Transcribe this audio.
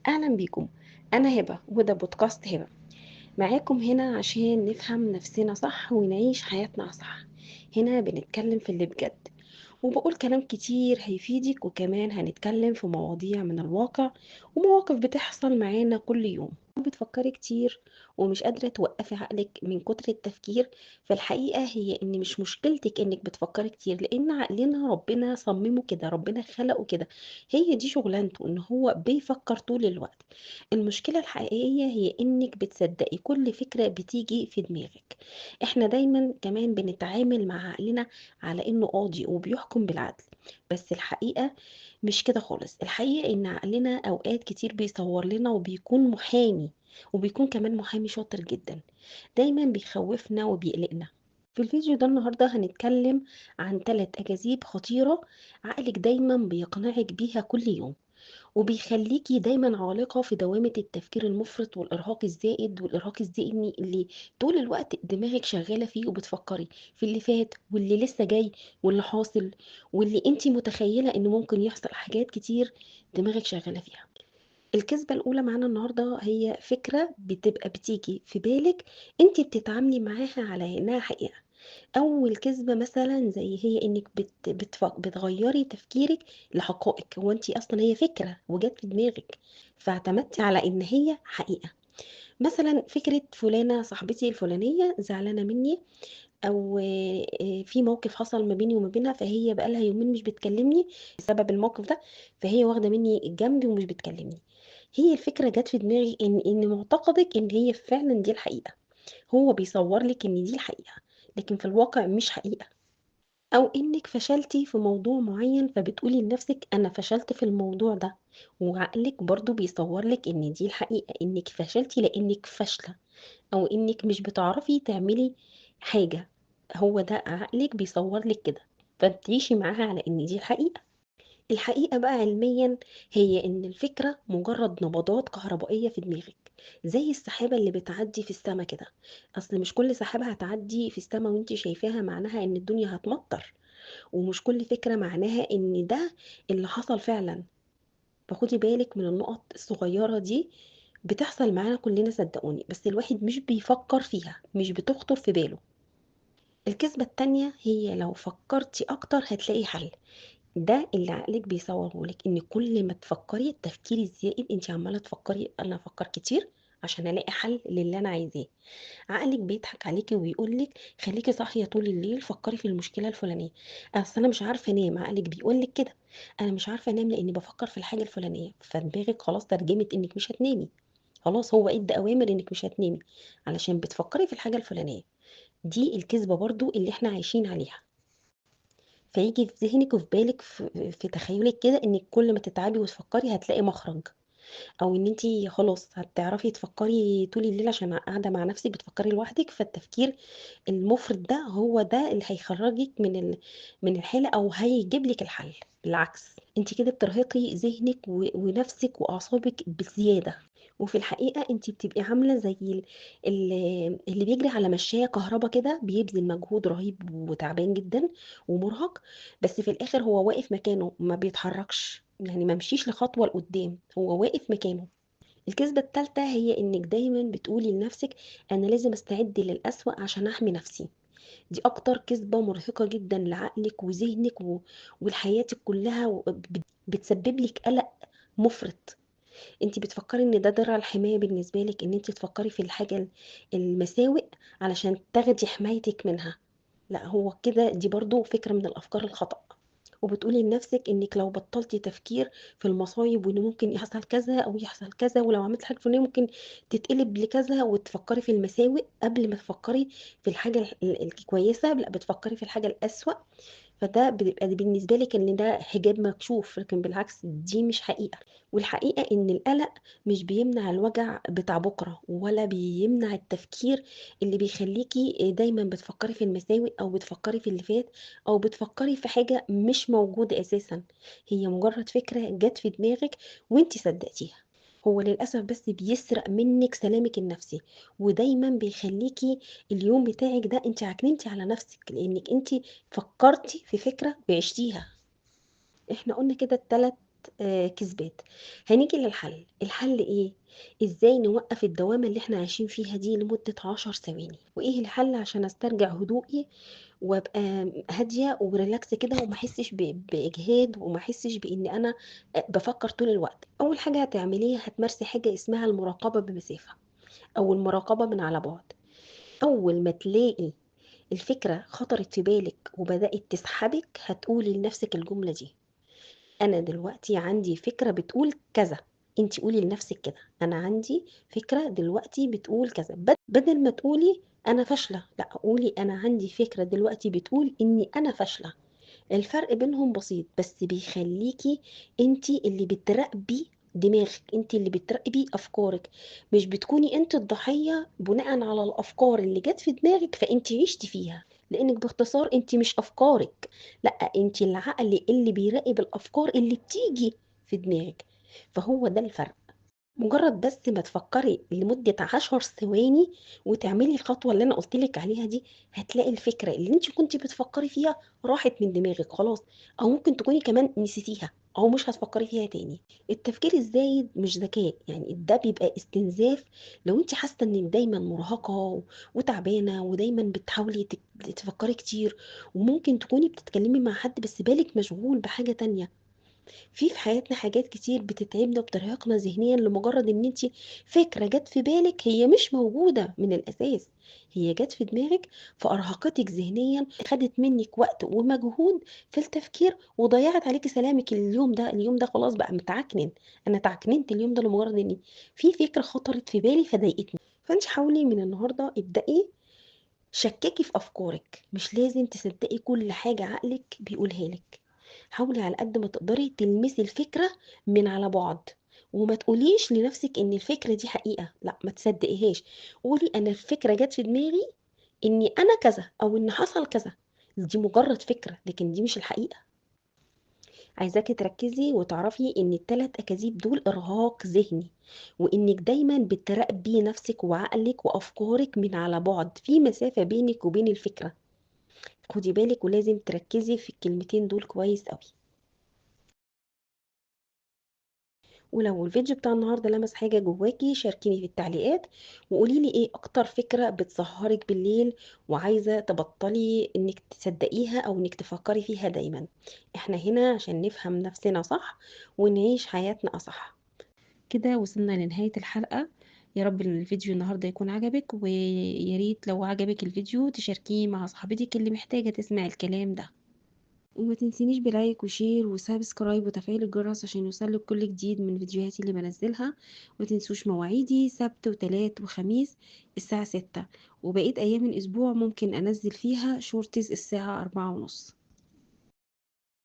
أهلا بيكم. أنا هبة وده بودكاست هبة. معاكم هنا عشان نفهم نفسنا صح ونعيش حياتنا صح. هنا بنتكلم في اللي بجد، وبقول كلام كتير هيفيدك، وكمان هنتكلم في مواضيع من الواقع ومواقف بتحصل معانا كل يوم. بتفكري كتير ومش قادرة توقفي عقلك من كتر التفكير، فالحقيقة هي ان مش مشكلتك انك بتفكري كتير، لان عقلنا ربنا صممه كده، ربنا خلقه كده. هي دي شغلانته، ان هو بيفكر طول الوقت. المشكلة الحقيقية هي انك بتصدقي كل فكرة بتيجي في دماغك. احنا دايما كمان بنتعامل مع عقلنا على انه قاضي وبيحكم بالعدل، بس الحقيقة مش كده خالص. الحقيقة ان عقلنا اوقات كتير بيصور لنا وبيكون محامي، وبيكون كمان محامي شاطر جدا، دايما بيخوفنا وبيقلقنا. في الفيديو ده النهاردة هنتكلم عن 3 أكاذيب خطيرة عقلك دايما بيقنعك بيها كل يوم، وبيخليكي دايما عالقة في دوامة التفكير المفرط والإرهاق الزائد والإرهاق الذهني اللي طول الوقت دماغك شغالة فيه، وبتفكري في اللي فات واللي لسه جاي واللي حاصل، واللي انتي متخيلة انه ممكن يحصل حاجات كتير دماغك شغالة فيها. الكذبة الأولى معانا النهاردة هي فكرة بتبقى بتيجي في بالك انتي بتتعاملي معاها على انها حقيقة. أول كذبة مثلا زي هي انك بتغيري تفكيرك لحقائق، هو انتي اصلا هي فكرة وجت في دماغك فاعتمدتي على ان هي حقيقة. مثلا فكرة فلانة صاحبتي الفلانية زعلانة مني، او في موقف حصل ما بيني وما بينها، فهي بقالها يومين مش بتكلمني بسبب الموقف ده، فهي واخدة مني جنبي ومش بتكلمني. هي الفكرة جت في دماغي ان معتقدك ان هي فعلا دي الحقيقة. هو بيصور لك ان دي الحقيقة، لكن في الواقع مش حقيقة. او انك فشلتي في موضوع معين فبتقولي لنفسك انا فشلت في الموضوع ده، وعقلك برضو بيصور لك ان دي الحقيقة، انك فشلتي لانك فاشلة، او انك مش بتعرفي تعملي حاجة. هو ده عقلك بيصور لك كده، فتعيشي معاها على ان دي الحقيقة. الحقيقة بقى علميا هي ان الفكرة مجرد نبضات كهربائية في دماغك، زي السحابة اللي بتعدي في السما كده. اصل مش كل سحابة هتعدي في السما وانت شايفاها معناها ان الدنيا هتمطر، ومش كل فكرة معناها ان ده اللي حصل فعلا. فخدي بالك من النقط الصغيرة دي، بتحصل معانا كلنا صدقوني، بس الواحد مش بيفكر فيها، مش بتخطر في باله. الكذبة التانية هي لو فكرتي اكتر هتلاقي حل. ده اللي عقلك بيصوره لك، ان كل ما تفكري التفكير الزائد انت عماله تفكري انا افكر كتير عشان الاقي حل للي انا عايزاه. عقلك بيضحك عليكي ويقول لك خليكي صاحيه طول الليل فكري في المشكله الفلانيه. اصل انا مش عارفه انام، عقلك بيقول لك كده، انا مش عارفه انام لاني بفكر في الحاجه الفلانيه، فدماغك خلاص ترجمت انك مش هتنامي. خلاص هو ادى اوامر انك مش هتنامي علشان بتفكري في الحاجه الفلانيه. دي الكذبه برضو اللي احنا عايشين عليها. فيجي في ذهنك وفي بالك في تخيلك كده انك كل ما تتعبي وتفكري هتلاقي مخرج، او ان انتي خلاص هتعرفي تفكري طول الليل عشان قاعده مع نفسك بتفكري لوحدك. فالتفكير المفرط ده هو ده اللي هيخرجك من الحاله، او هيجيب لك الحل. بالعكس انت كده بترهقي ذهنك ونفسك واعصابك بزياده. وفي الحقيقه انت بتبقي عامله زي اللي بيجري على مشاية كهربا كده، بيبذل مجهود رهيب وتعبان جدا ومرهق، بس في الاخر هو واقف مكانه ما بيتحركش، يعني ما مشيش لخطوة لقدام، هو واقف مكانه. الكذبة التالتة هي انك دايما بتقولي لنفسك انا لازم استعد للأسوأ عشان احمي نفسي. دي اكتر كذبة مرهقة جدا لعقلك وذهنك ولحياتك كلها، بتسبب لك قلق مفرط. انت بتفكري ان ده درع الحماية بالنسبة لك، ان انت تفكري في الحاجة المساوئ علشان تاخدي حمايتك منها. لا، هو كده دي برضو فكرة من الافكار الخطأ. وبتقولي لنفسك انك لو بطلتي تفكير في المصايب وان ممكن يحصل كذا او يحصل كذا، ولو عملت حاجه فلانيه ممكن تتقلب لكذا، وتفكري في المساوئ قبل ما تفكري في الحاجه الكويسه، لا بتفكري في الحاجه الأسوأ. فده بيبقى بالنسبة لك ان ده حجاب مكشوف، لكن بالعكس دي مش حقيقة. والحقيقة ان القلق مش بيمنع الوجع بتاع بكرة، ولا بيمنع التفكير اللي بيخليكي دايما بتفكري في المساوئ، او بتفكري في اللي فات، او بتفكري في حاجة مش موجودة اساسا. هي مجرد فكرة جت في دماغك وانتي صدقتيها. هو للأسف بس بيسرق منك سلامك النفسي، ودايما بيخليكي اليوم بتاعك ده انت عكننتي على نفسك، لانك انت فكرتي في فكرة وعشتيها. احنا قلنا كده التلات كذبات. هنيجي للحل، الحل إيه؟ إزاي نوقّف الدوامة اللي إحنا عايشين فيها دي لمدة 10 ثواني، وإيه الحل عشان أسترجع هدوئي وأبقى هادية وrelax كده وما أحسّش بإجهاد وما أحسّش بإن أنا بافكّر طول الوقت. أول حاجة هتعمليها هتمارسي حاجة اسمها المراقبة بمسافة أو المراقبة من على بُعد. أول ما تلاقي الفكرة خطرت في بالِك وبدأت تسحبِك، هتقولي لنفسِك الجملة دي: أنا دلوقتي عندي فكرة بتقول كذا. أنتِ قولي لنفسِك كده، أنا عندي فكرة دلوقتي بتقول كذا، بدل ما تقولي أنا فاشلة، لأ قولي أنا عندي فكرة دلوقتي بتقول إني أنا فاشلة. الفرق بينهم بسيط، بس بيخلّيكِ أنتِ اللي بتراقبي دماغِك، أنتِ اللي بتراقبي أفكارِك، مش بتكوني أنتِ الضحية بناءً على الأفكار اللي جات في دماغِك فأنتِ عِشتِ فيها، لإنِّك باختصار أنتِ مش أفكارِك، لأ أنتِ العقل اللي بيراقب الأفكار اللي بتيجي في دماغِك، فهو ده الفرق. مجرد بس ما تفكّري لمدة 10 ثواني وتعملي الخطوة اللي أنا قُلت لِك عليها دي، هتلاقي الفكرة اللي أنتِ كنتِ بتفكّري فيها راحت من دماغِك خلاص، أو ممكن تكوني كمان نسيتيها أو مش هتفكّري فيها تاني. التفكير الزايد مش ذكاء، يعني ده بيبقى استنزاف لو أنتِ حاسة إنِّك دايمًا مرهقة وتعبانة ودايمًا بتحاولي تفكّري كتير، وممكن تكوني بتتكلمي مع حد بس بالِك مشغول بحاجة تانية. في حياتنا حاجات كتير بتتعبنا وبترهقنا ذهنيًا لمجرد إن أنتِ فكرة جات في بالِك هي مش موجودة من الأساس، هي جات في دماغِك فأرهقتِك ذهنيًا، خدت منِّك وقت ومجهود في التفكير وضيّعت عليكِ سلامِك اليوم ده، اليوم ده خلاص بقى متعكنن، أنا اتعكننت اليوم ده لمجرد إن في فكرة خطرت في بالي فضايقتني. فأنتِ حاولي من النهارده ابدئي شكّكي في أفكارِك، مش لازم تصدّقي كل حاجة عقلِك بيقولها لِك، حاولي على قد ما تقدري تلمسي الفكرة من على بُعد، وما تقوليش لنفسِك إن الفكرة دي حقيقة، لأ ما تصدّقيهاش، قولي أنا الفكرة جات في دماغي إني أنا كذا أو إن حصل كذا، دي مجرد فكرة، لكن دي مش الحقيقة. عايزاكِ تركّزي وتعرفي إن ال3 أكاذيب دول إرهاق ذهني، وإنِّك دايمًا بتراقبي نفسِك وعقلِك وأفكارِك من على بُعد، في مسافة بينِك وبين الفكرة. خدي بالِك ولازم تركّزي في الكلمتين دول كويس أوي. ولو الفيديو بتاع النهارده لمس حاجة جواكِ شاركيني في التعليقات، وقولي لي إيه أكتر فكرة بتسهّرِك بالليل وعايزة تبطّلي إنِّك تصدّقيها أو إنِّك تفكّري فيها دايمًا. إحنا هنا عشان نفهم نفسنا صح ونعيش حياتنا أصح. كده وصلنا لنهاية الحلقة، يا رب الفيديو النهارده يكون عجبِك، ويا ريت لو عجبِك الفيديو تشاركيه مع صاحبتِك اللي محتاجة تسمع الكلام ده. وما تنسينيش بلايك وشير وسبسكرايب وتفعيل الجرس عشان يوصلك كل جديد من فيديوهاتي اللي بنزلها. ومتنسوش مواعيدي سبت وتلات وخميس الساعة 6، وبقيت أيام الأسبوع ممكن أنزل فيها شورتز الساعة 4:30.